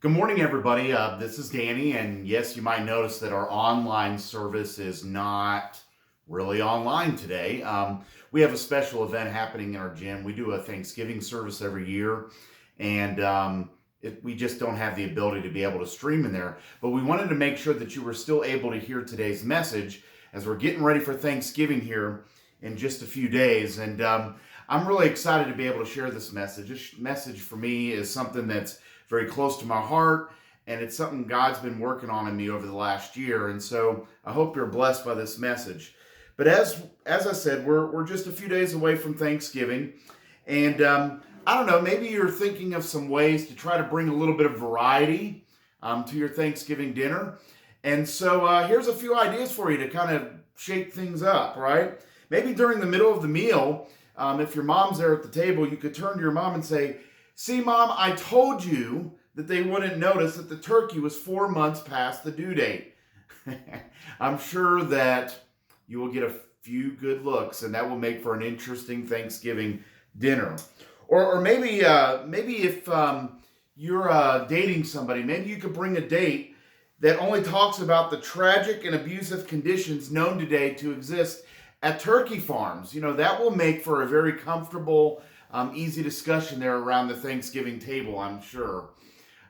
Good morning, everybody. This is Danny, and yes, you might notice that our online service is not really online today. We have a special event happening in our gym. We do a Thanksgiving service every year, and we just don't have the ability to be able to stream in there. But we wanted to make sure that you were still able to hear today's message as we're getting ready for Thanksgiving here in just a few days. And I'm really excited to be able to share this message. This message for me is something that's very close to my heart, and it's something God's been working on in me over the last year. And so I hope you're blessed by this message. But as I said, we're just a few days away from Thanksgiving, and I don't know, maybe you're thinking of some ways to try to bring a little bit of variety to your Thanksgiving dinner. And so here's a few ideas for you to kind of shake things up, right? Maybe during the middle of the meal, if your mom's there at the table, you could turn to your mom and say, "See, Mom, I told you that they wouldn't notice that the turkey was 4 months past the due date." I'm sure that you will get a few good looks, and that will make for an interesting Thanksgiving dinner. Or maybe if you're dating somebody, maybe you could bring a date that only talks about the tragic and abusive conditions known today to exist at turkey farms. That will make for a very comfortable, easy discussion there around the Thanksgiving table, I'm sure.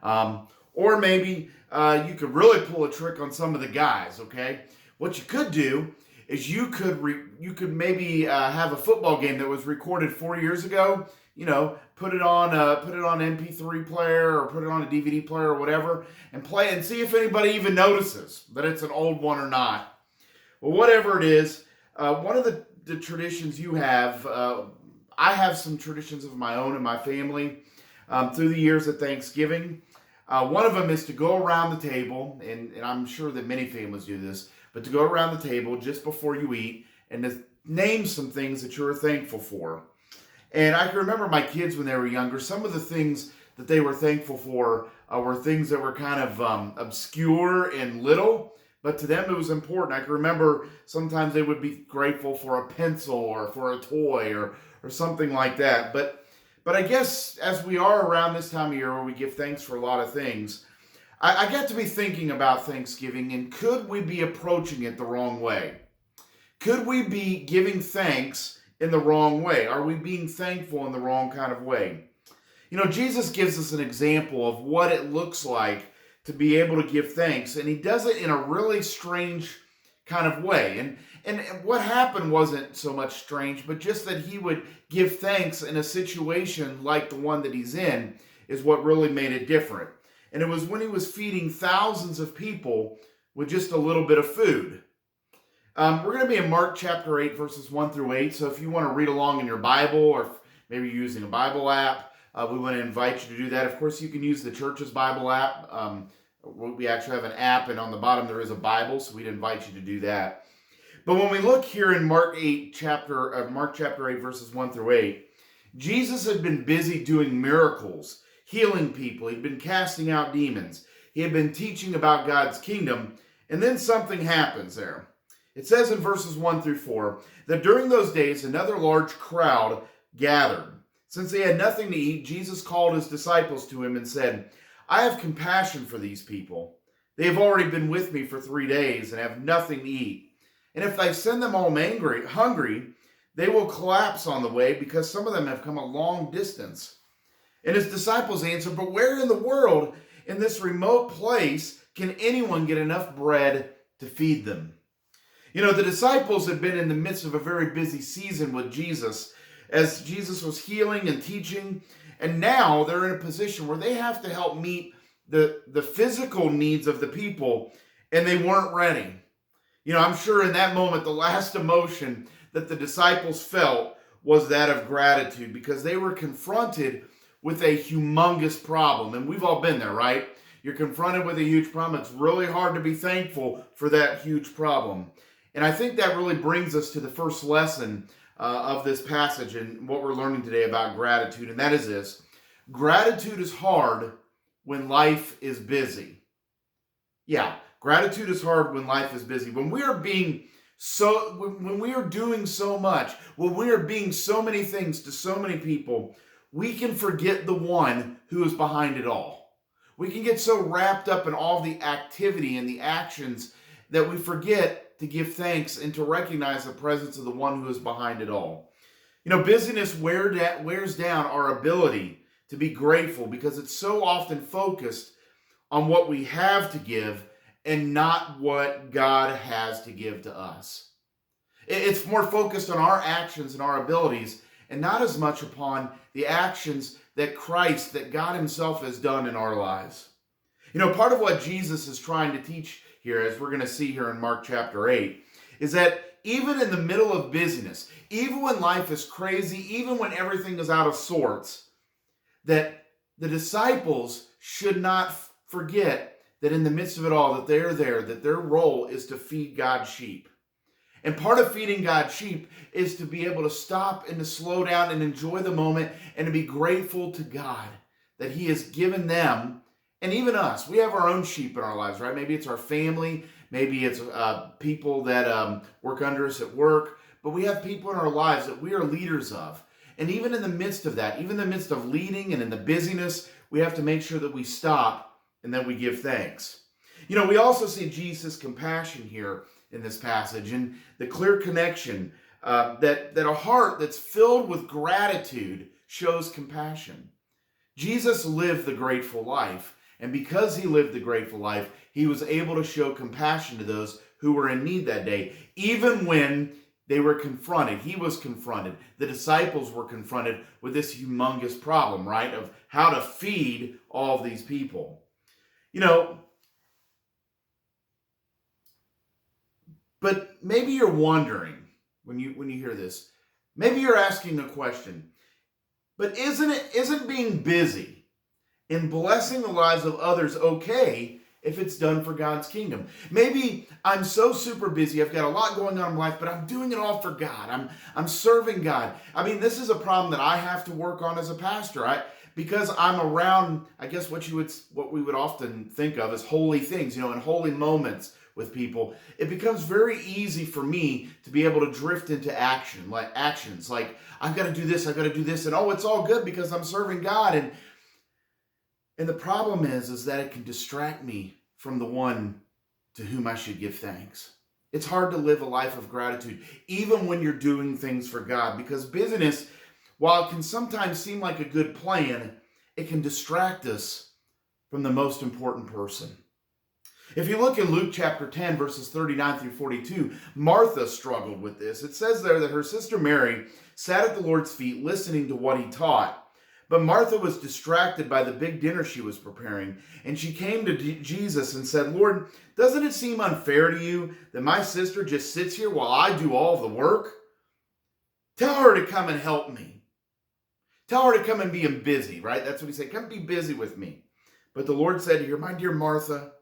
Or maybe you could really pull a trick on some of the guys, okay? What you could do is you could maybe have a football game that was recorded 4 years ago. Put it on MP3 player or put it on a DVD player or whatever, and play it and see if anybody even notices that it's an old one or not. Well, whatever it is, one of the traditions you have. I have some traditions of my own and my family through the years at Thanksgiving. One of them is to go around the table, and I'm sure that many families do this, but to go around the table just before you eat and to name some things that you're thankful for. And I can remember my kids when they were younger, some of the things that they were thankful for were things that were kind of obscure and little, but to them it was important. I can remember sometimes they would be grateful for a pencil or for a toy or something like that. But I guess as we are around this time of year where we give thanks for a lot of things, I got to be thinking about Thanksgiving, and could we be approaching it the wrong way? Could we be giving thanks in the wrong way? Are we being thankful in the wrong kind of way? Jesus gives us an example of what it looks like to be able to give thanks, and he does it in a really strange kind of way. And what happened wasn't so much strange, but just that he would give thanks in a situation like the one that he's in is what really made it different. And it was when he was feeding thousands of people with just a little bit of food. We're going to be in Mark chapter 8, verses 1 through 8. So if you want to read along in your Bible, or maybe you're using a Bible app, we want to invite you to do that. Of course, you can use the church's Bible app. We actually have an app, and on the bottom there is a Bible, so we'd invite you to do that. But when we look here in Mark chapter 8, verses 1 through 8, Jesus had been busy doing miracles, healing people. He'd been casting out demons. He had been teaching about God's kingdom, and then something happens there. It says in verses 1 through 4 that during those days another large crowd gathered. Since they had nothing to eat, Jesus called his disciples to him and said, "I have compassion for these people. They have already been with me for 3 days and have nothing to eat. And if I send them home hungry, they will collapse on the way because some of them have come a long distance." And his disciples answered, "But where in the world, in this remote place, can anyone get enough bread to feed them?" The disciples had been in the midst of a very busy season with Jesus as Jesus was healing and teaching. And now they're in a position where they have to help meet the physical needs of the people, and they weren't ready. I'm sure in that moment, the last emotion that the disciples felt was that of gratitude, because they were confronted with a humongous problem. And we've all been there, right? You're confronted with a huge problem. It's really hard to be thankful for that huge problem. And I think that really brings us to the first lesson of this passage and what we're learning today about gratitude. And that is this: gratitude is hard when life is busy. Yeah, gratitude is hard when life is busy. When we are doing so much, when we are being so many things to so many people, we can forget the one who is behind it all. We can get so wrapped up in all the activity and the actions that we forget to give thanks and to recognize the presence of the one who is behind it all. Busyness wears down our ability to be grateful because it's so often focused on what we have to give and not what God has to give to us. It's more focused on our actions and our abilities and not as much upon the actions that Christ, that God himself has done in our lives. Part of what Jesus is trying to teach here, as we're going to see here in Mark chapter 8, is that even in the middle of busyness, even when life is crazy, even when everything is out of sorts, that the disciples should not forget that in the midst of it all, that they're there, that their role is to feed God's sheep. And part of feeding God's sheep is to be able to stop and to slow down and enjoy the moment and to be grateful to God that he has given them, and even us. We have our own sheep in our lives, right? Maybe it's our family. Maybe it's people that work under us at work. But we have people in our lives that we are leaders of. And even in the midst of that, even in the midst of leading and in the busyness, we have to make sure that we stop and that we give thanks. We also see Jesus' compassion here in this passage and the clear connection that a heart that's filled with gratitude shows compassion. Jesus lived the grateful life, and because he lived the grateful life, he was able to show compassion to those who were in need that day, even when they were confronted. He was confronted. The disciples were confronted with this humongous problem, right, of how to feed all of these people. But maybe you're wondering when you hear this, maybe you're asking a question, but isn't being busy in blessing the lives of others okay if it's done for God's kingdom? Maybe I'm so super busy, I've got a lot going on in my life, but I'm doing it all for God. I'm serving God. This is a problem that I have to work on as a pastor. Because I'm around, I guess what we would often think of as holy things, and holy moments with people, it becomes very easy for me to be able to drift into actions like I've got to do this, and it's all good because I'm serving God. And the problem is that it can distract me from the one to whom I should give thanks. It's hard to live a life of gratitude, even when you're doing things for God, because busyness, while it can sometimes seem like a good plan, it can distract us from the most important person. If you look in Luke chapter 10, verses 39 through 42, Martha struggled with this. It says there that her sister Mary sat at the Lord's feet listening to what he taught. But Martha was distracted by the big dinner she was preparing, and she came to Jesus and said, "Lord, doesn't it seem unfair to you that my sister just sits here while I do all the work? Tell her to come and help me. Tell her to come and be busy," right? That's what he said. Come be busy with me. But the Lord said to her, "My dear Martha,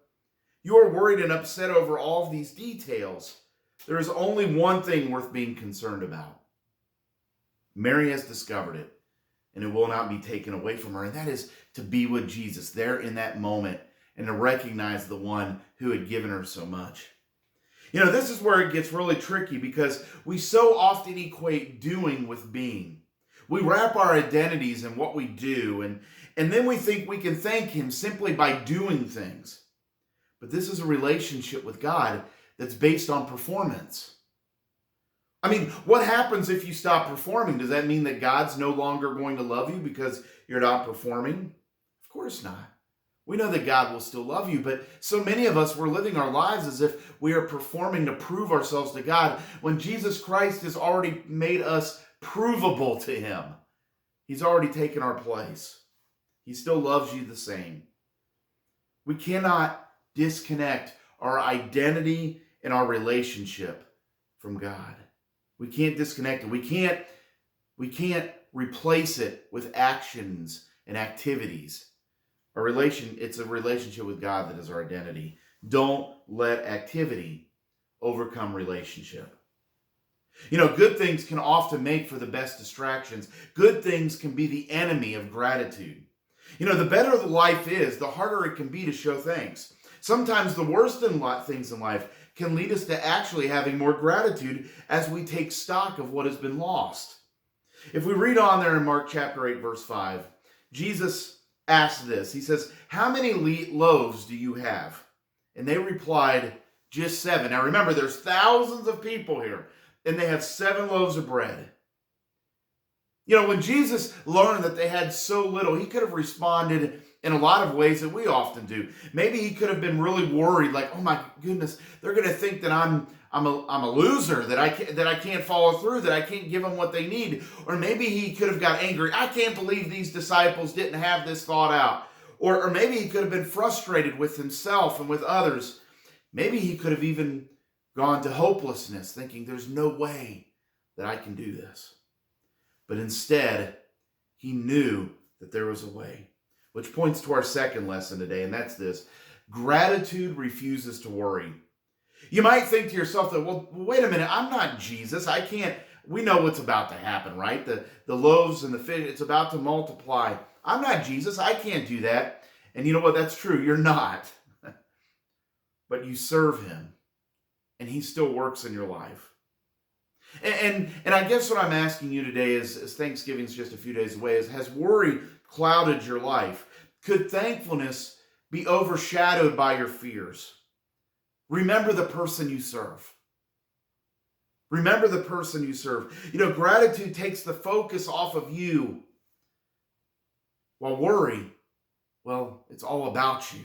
you are worried and upset over all of these details. There is only one thing worth being concerned about. Mary has discovered it, and it will not be taken away from her." And that is to be with Jesus there in that moment and to recognize the one who had given her so much. This is where it gets really tricky because we so often equate doing with being. We wrap our identities in what we do, and then we think we can thank him simply by doing things. But this is a relationship with God that's based on performance. What happens if you stop performing? Does that mean that God's no longer going to love you because you're not performing? Of course not. We know that God will still love you, but so many of us, we're living our lives as if we are performing to prove ourselves to God when Jesus Christ has already made us provable to him. He's already taken our place. He still loves you the same. We cannot disconnect our identity and our relationship from God. We can't disconnect it. We can't replace it with actions and activities. It's a relationship with God that is our identity. Don't let activity overcome relationship. Good things can often make for the best distractions. Good things can be the enemy of gratitude. The better the life is, the harder it can be to show thanks. Sometimes the worst things in life can lead us to actually having more gratitude as we take stock of what has been lost. If we read on there in Mark chapter 8, verse 5, Jesus asked this. He says, how many loaves do you have? And they replied, just 7. Now remember, there's thousands of people here, and they have 7 loaves of bread. You know, when Jesus learned that they had so little, he could have responded in a lot of ways that we often do. Maybe he could have been really worried, like, oh my goodness, they're going to think that I'm a loser, that I can't follow through, that I can't give them what they need. Or maybe he could have got angry. I can't believe these disciples didn't have this thought out. Or maybe he could have been frustrated with himself and with others. Maybe he could have even gone to hopelessness, thinking there's no way that I can do this. But instead, he knew that there was a way. Which points to our second lesson today, and that's this. Gratitude refuses to worry. You might think to yourself that, well, wait a minute, I'm not Jesus. I can't, we know what's about to happen, right? The loaves and the fish, it's about to multiply. I'm not Jesus. I can't do that. And you know what? That's true. You're not. But you serve him, and he still works in your life. And I guess what I'm asking you today is, as Thanksgiving's just a few days away, is has worry clouded your life? Could thankfulness be overshadowed by your fears? Remember the person you serve. Remember the person you serve. You know, gratitude takes the focus off of you, while worry, well, it's all about you.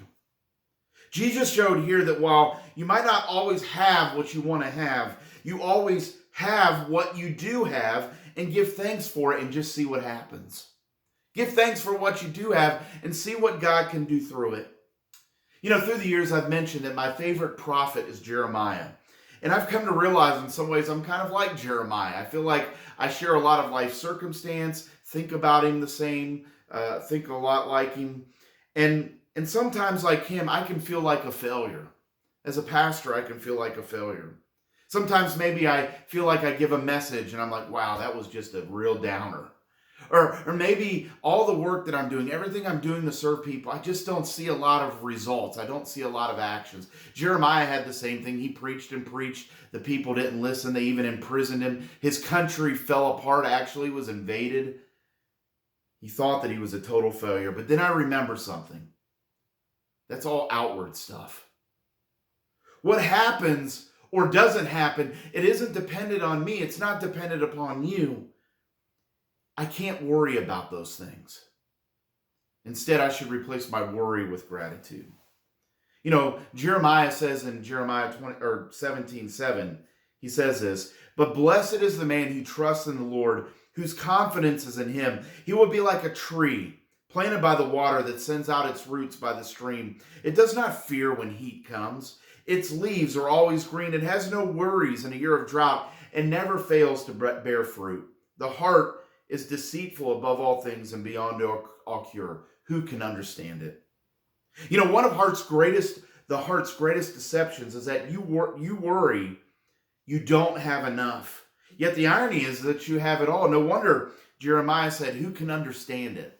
Jesus showed here that while you might not always have what you want to have, you always have what you do have, and give thanks for it and just see what happens. Give thanks for what you do have and see what God can do through it. You know, through the years, I've mentioned that my favorite prophet is Jeremiah. And I've come to realize in some ways I'm kind of like Jeremiah. I feel like I share a lot of life circumstance, think about him the same, think a lot like him. And sometimes like him, I can feel like a failure. As a pastor, I can feel like a failure. Sometimes maybe I feel like I give a message and I'm like, wow, that was just a real downer. Or maybe all the work that I'm doing, everything I'm doing to serve people, I just don't see a lot of results. I don't see a lot of actions. Jeremiah had the same thing. He preached and preached. The people didn't listen. They even imprisoned him. His country fell apart, actually was invaded. He thought that he was a total failure. But then I remember something. That's all outward stuff. What happens or doesn't happen, it isn't dependent on me. It's not dependent upon you. I can't worry about those things. Instead, I should replace my worry with gratitude. You know, Jeremiah says in Jeremiah 17:7, he says this, but blessed is the man who trusts in the Lord, whose confidence is in him. He will be like a tree planted by the water that sends out its roots by the stream. It does not fear when heat comes. Its leaves are always green. It has no worries in a year of drought and never fails to bear fruit. The heart is deceitful above all things and beyond all cure. Who can understand it? You know, one of the heart's greatest deceptions is that you worry you don't have enough. Yet the irony is that you have it all. No wonder Jeremiah said, who can understand it?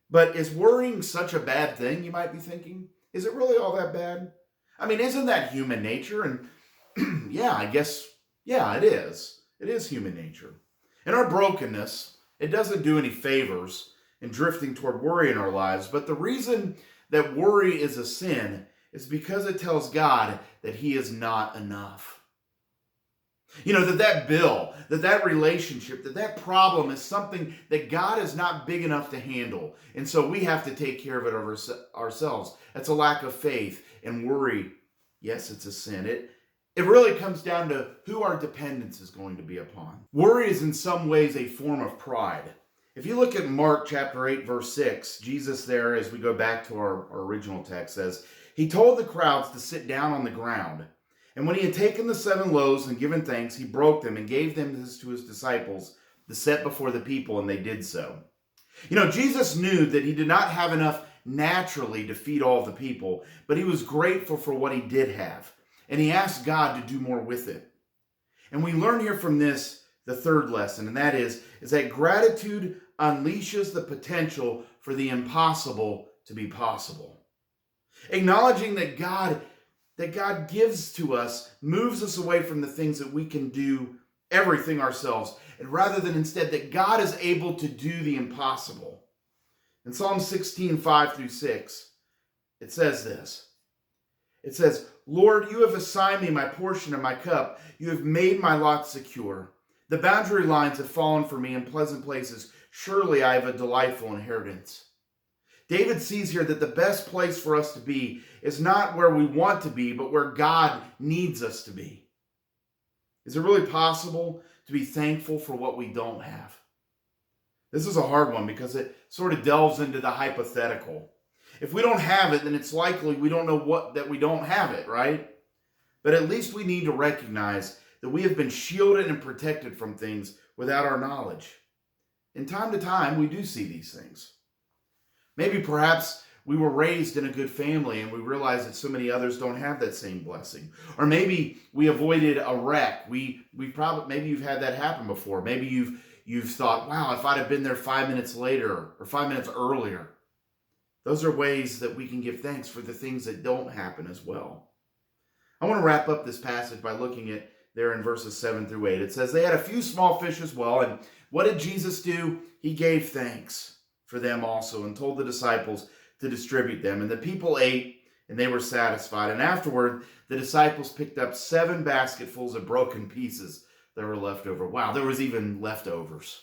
But is worrying such a bad thing, you might be thinking? Is it really all that bad? I mean, isn't that human nature? And yeah, I guess, yeah, it is. It is human nature. In our brokenness, it doesn't do any favors in drifting toward worry in our lives. But the reason that worry is a sin is because it tells God that he is not enough. You know, that bill, that relationship, that problem is something that God is not big enough to handle. And so we have to take care of it ourselves. That's a lack of faith. And worry, yes, it's a sin. It really comes down to who our dependence is going to be upon. Worry is in some ways a form of pride. If you look at Mark chapter 8, verse 6, Jesus there, as we go back to our original text, says, he told the crowds to sit down on the ground. And when he had taken the 7 loaves and given thanks, he broke them and gave them to his disciples to set before the people, and they did so. You know, Jesus knew that he did not have enough naturally to feed all the people, but he was grateful for what he did have. And he asked God to do more with it. And we learn here from this the third lesson, and that is that gratitude unleashes the potential for the impossible to be possible. Acknowledging that God gives to us moves us away from the things that we can do everything ourselves, and rather than instead that God is able to do the impossible. In Psalm 16, 5 through 6, it says this. It says, Lord, you have assigned me my portion and my cup. You have made my lot secure. The boundary lines have fallen for me in pleasant places. Surely I have a delightful inheritance. David sees here that the best place for us to be is not where we want to be, but where God needs us to be. Is it really possible to be thankful for what we don't have? This is a hard one because it sort of delves into the hypothetical. If we don't have it, then it's likely we don't know that we don't have it, right? But at least we need to recognize that we have been shielded and protected from things without our knowledge. In time to time, we do see these things. Maybe perhaps we were raised in a good family and we realize that so many others don't have that same blessing. Or maybe we avoided a wreck. Maybe you've had that happen before. Maybe you've thought, wow, if I'd have been there 5 minutes later or 5 minutes earlier. Those are ways that we can give thanks for the things that don't happen as well. I want to wrap up this passage by looking at there in verses 7 through 8. It says, they had a few small fish as well. And what did Jesus do? He gave thanks for them also and told the disciples to distribute them. And the people ate and they were satisfied. And afterward, the disciples picked up 7 basketfuls of broken pieces that were left over. Wow, there was even leftovers.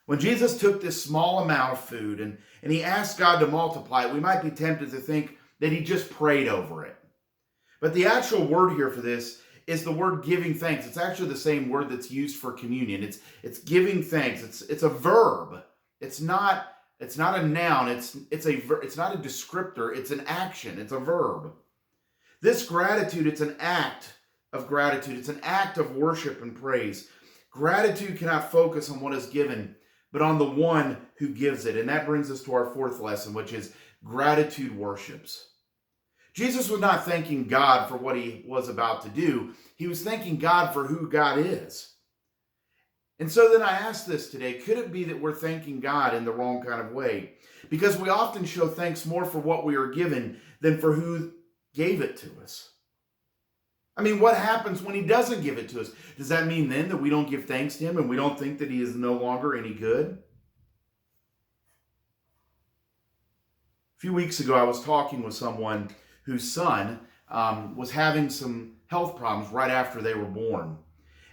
When Jesus took this small amount of food and he asked God to multiply it, we might be tempted to think that he just prayed over it. But the actual word here for this is the word giving thanks. It's actually the same word that's used for communion. It's giving thanks. It's a verb. It's not a noun. It's not a descriptor. It's an action. It's a verb. This gratitude, it's an act of gratitude. It's an act of worship and praise. Gratitude cannot focus on what is given, but on the one who gives it. And that brings us to our fourth lesson, which is gratitude worships. Jesus was not thanking God for what he was about to do. He was thanking God for who God is. And so then I ask this today, could it be that we're thanking God in the wrong kind of way? Because we often show thanks more for what we are given than for who gave it to us. I mean, what happens when he doesn't give it to us? Does that mean then that we don't give thanks to him and we don't think that he is no longer any good? A few weeks ago, I was talking with someone whose son was having some health problems right after they were born.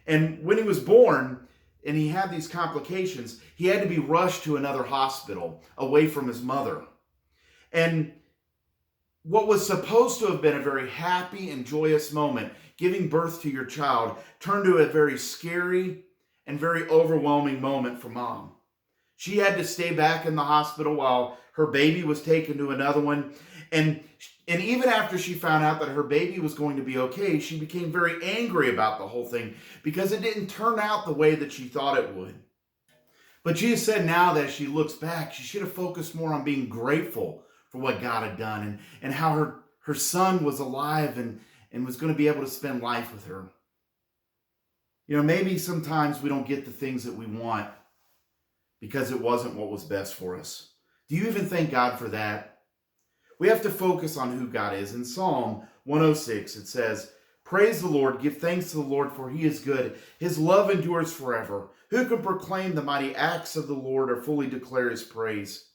And when he was born and he had these complications, he had to be rushed to another hospital away from his mother. And what was supposed to have been a very happy and joyous moment, giving birth to your child, turned to a very scary and very overwhelming moment for mom. She had to stay back in the hospital while her baby was taken to another one. And even after she found out that her baby was going to be okay, she became very angry about the whole thing because it didn't turn out the way that she thought it would. But she has said now that as she looks back, she should have focused more on being grateful for what God had done and how her son was alive and was going to be able to spend life with her. You know, maybe sometimes we don't get the things that we want because it wasn't what was best for us. Do you even thank God for that? We have to focus on who God is. In Psalm 106, it says, praise the Lord, give thanks to the Lord, for he is good. His love endures forever. Who can proclaim the mighty acts of the Lord or fully declare his praise?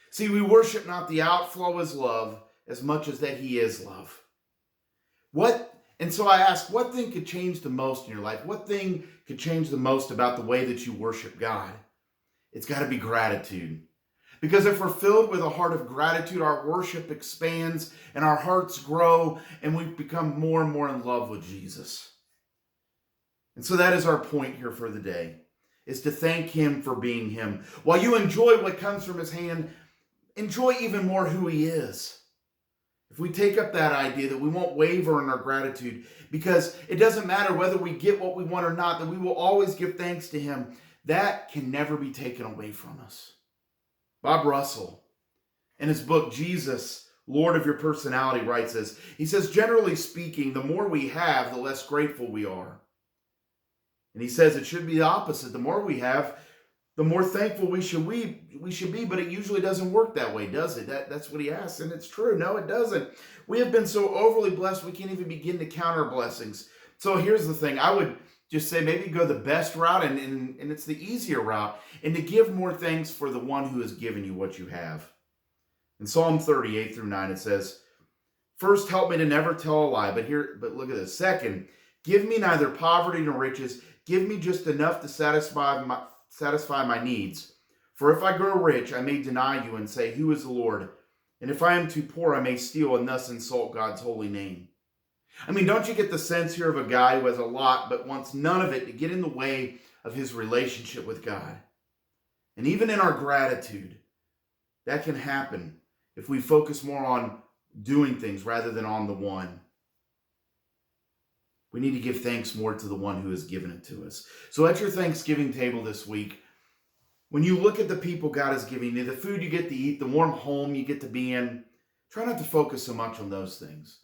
See, we worship not the outflow of his love as much as that he is love. And so I ask, what thing could change the most in your life? What thing could change the most about the way that you worship God? It's got to be gratitude. Because if we're filled with a heart of gratitude, our worship expands and our hearts grow and we become more and more in love with Jesus. And so that is our point here for the day, is to thank him for being him. While you enjoy what comes from his hand, enjoy even more who he is. If we take up that idea that we won't waver in our gratitude, because it doesn't matter whether we get what we want or not, that we will always give thanks to him, that can never be taken away from us. Bob Russell, in his book, Jesus, Lord of Your Personality, writes this. He says, generally speaking, the more we have, the less grateful we are. And he says it should be the opposite. The more we have, the more thankful we should be, but it usually doesn't work that way, does it? That's what he asks, and it's true. No, it doesn't. We have been so overly blessed, we can't even begin to count our blessings. So here's the thing. I would just say maybe go the best route, and it's the easier route, and to give more thanks for the one who has given you what you have. In Psalm 38 through 9, it says, "First, help me to never tell a lie." But look at this. Second, give me neither poverty nor riches. Give me just enough to satisfy my needs. For if I grow rich, I may deny you and say, "Who is the Lord?" And if I am too poor, I may steal and thus insult God's holy name. I mean, don't you get the sense here of a guy who has a lot but wants none of it to get in the way of his relationship with God? And even in our gratitude, that can happen if we focus more on doing things rather than on the one. We need to give thanks more to the one who has given it to us. So at your Thanksgiving table this week, when you look at the people God has given you, the food you get to eat, the warm home you get to be in, try not to focus so much on those things.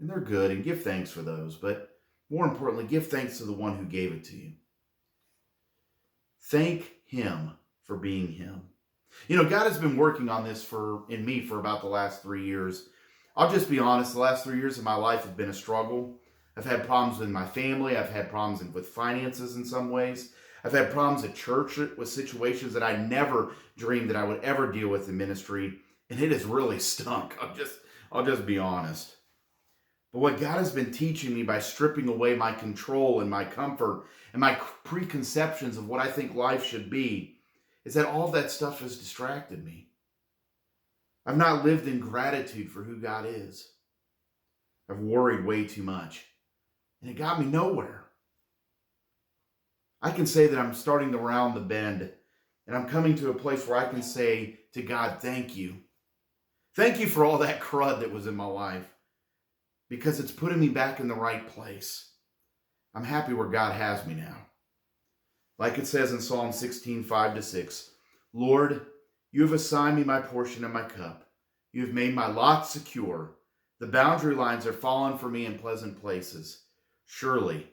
And they're good, and give thanks for those. But more importantly, give thanks to the one who gave it to you. Thank him for being him. You know, God has been working on this in me for about the last 3 years. I'll just be honest, the last 3 years of my life have been a struggle. I've had problems with my family. I've had problems with finances in some ways. I've had problems at church with situations that I never dreamed that I would ever deal with in ministry. And it has really stunk. I'll just be honest. But what God has been teaching me by stripping away my control and my comfort and my preconceptions of what I think life should be is that all that stuff has distracted me. I've not lived in gratitude for who God is. I've worried way too much. And it got me nowhere. I can say that I'm starting to round the bend, and I'm coming to a place where I can say to God, thank you. Thank you for all that crud that was in my life, because it's putting me back in the right place. I'm happy where God has me now. Like it says in Psalm 16, 5-6, "Lord, you have assigned me my portion and my cup. You have made my lot secure. The boundary lines are fallen for me in pleasant places. Surely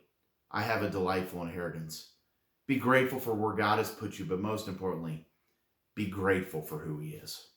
I have a delightful inheritance." Be grateful for where God has put you, but most importantly, be grateful for who he is.